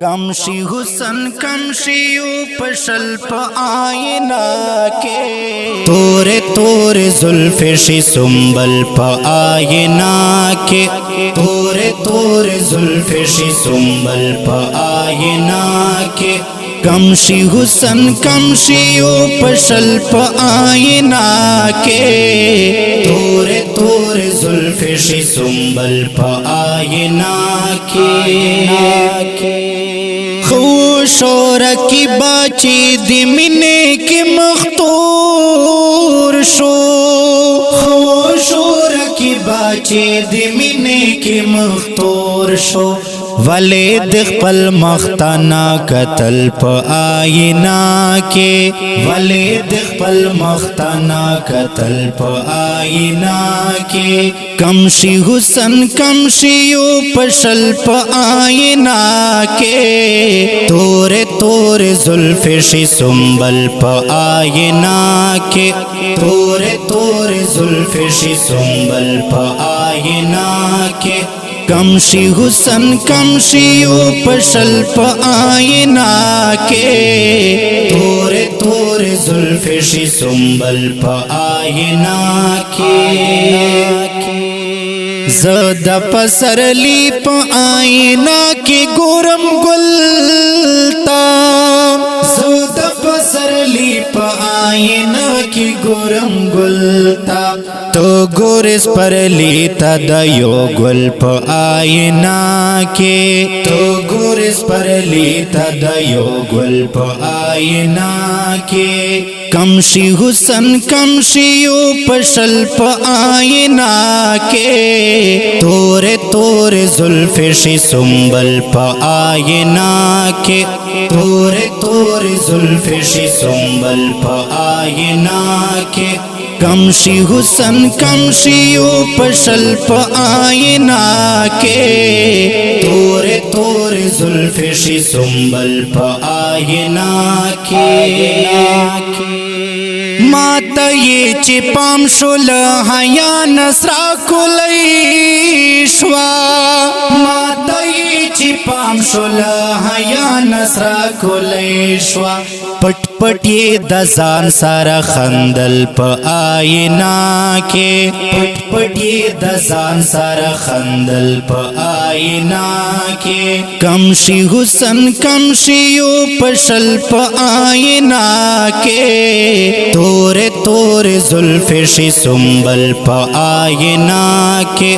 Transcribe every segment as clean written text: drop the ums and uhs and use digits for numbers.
कमशी हुसन कमशियो पशल प आईना के तोरे तोरे जुल्फ़े शी सुंबल प आईना के तोरे तोरे जुल्फ़े शी सुंबल प आईना के कमशी हुसन कमशियो पशल प आईना के तोरे तोरे जुल्फ़े शी सुंबल प आईना के खुशोर की बाची दिमिने की मख्तूर शो खुशोर की बाची दिमिने की मख्तूर शो वले दिखपल मख्ताना कतल प आईना के वले दिखपल मख्ताना कतल प आईना के कमशी हुसन कमशियो पशल प आईना के तोरे तोरे जुल्फ़े शी सुंबल प आईना के तोरे तोरे जुल्फ़े शी सुंबल प आईना के कमशी हुसन कमशियो पशल प आईना के तोरे तोरे जुल्फ़े शी सुंबल प आईना के ज़द पसरली प आईना के गोरम गुलता ज़द पसरली प आईना की गोरम गुलता तो गोरिस परली तदयो गुल प आईना के तो गोरिस परली तदयो गुल प आईना के कमशी हुसन कमशियो पशल प आईना के तोरे तोरे जुल्फ़े शी सुंबल प आईना के तोरे तोरे जुल्फ़े शी सुंबल प आईना के कमशी हुसन कमशियो पशल प आईना के तोरे तोरे जुल्फ़े शी सुंबल प आईना के माता ये चिपाम शुल हया नसरा कुलैश्वा माता ये चिपाम शुल हया नसरा कुलैश्वा पट पट ये दजान सारा खंदल प आईना के पट पट ये दजान सारा खंदल प आईना के कमशी हुसन कमशियो पशल प आईना के तोरे तोरे जुल्फ़े शी सुंबल प आईना के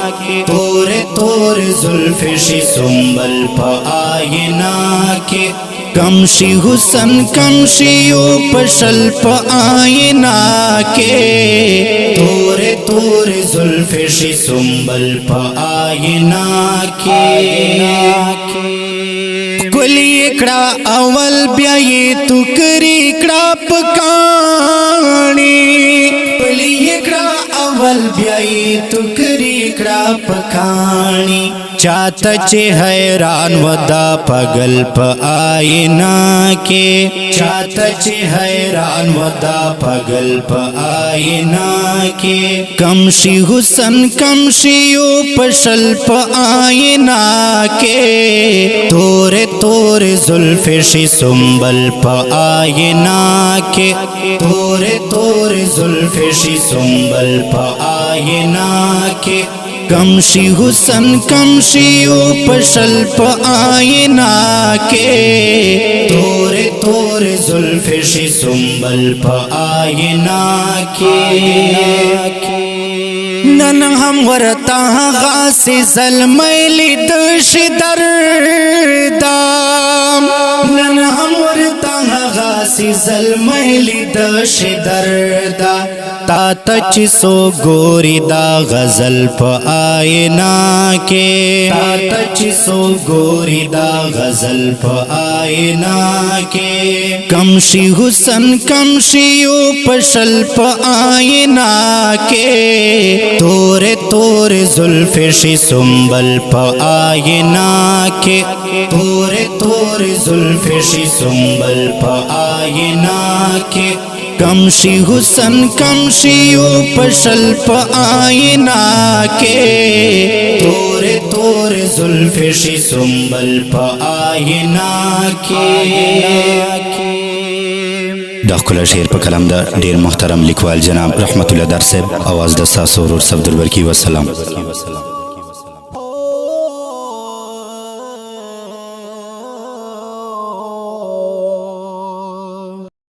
तोरे तोरे जुल्फ़े शी सुंबल प आईना के कमशी हुसन कमशियो पशल प आईना के तोरे तोरे जुल्फ़े शी सुंबल प आईना के गुली कड़ा अवल ब्याये तुकरी कड़ा पकानी गुली कड़ा अवल ब्याये तुकरी कड़ा पकानी चातच हैरान वदा पगल प आईना के चातच हैरान वदा पगल प आईना के कमशी हुसन कमशियो पशल प आईना के तोरे तोरे जुल्फ़े शी सुंबल प आईना के तोरे तोरे जुल्फ़े शी सुंबल प आईना के कमशी हुसन कमशियो पशल प आईना के तोरे तोरे जुल्फ़े शी सुंबल प आईना के नन हम वरता गासी जलमैली दश दर्दा नन हम वरता गासी जलमैली दश दर्दा तातच सो गोरिदा गजल प आईना के तातच सो गोरिदा गजल प आईना के कमशी हुसन कमशियो पशल प आईना के तोरे तोरे जुल्फ़े शी सुंबल प आईना के तोरे तोरे जुल्फ़े शी सुंबल प आईना के कमशी हुसन कमशियो पशल प आईना के तोरे तोरे تور زلف شي سنبل پا آئینا کی. دا خلا شعر په کلام دا ډیر محترم لیکوال جناب رحمت الله در صاحب، आवाज د تاسو ورور صفدر ورکی. والسلام.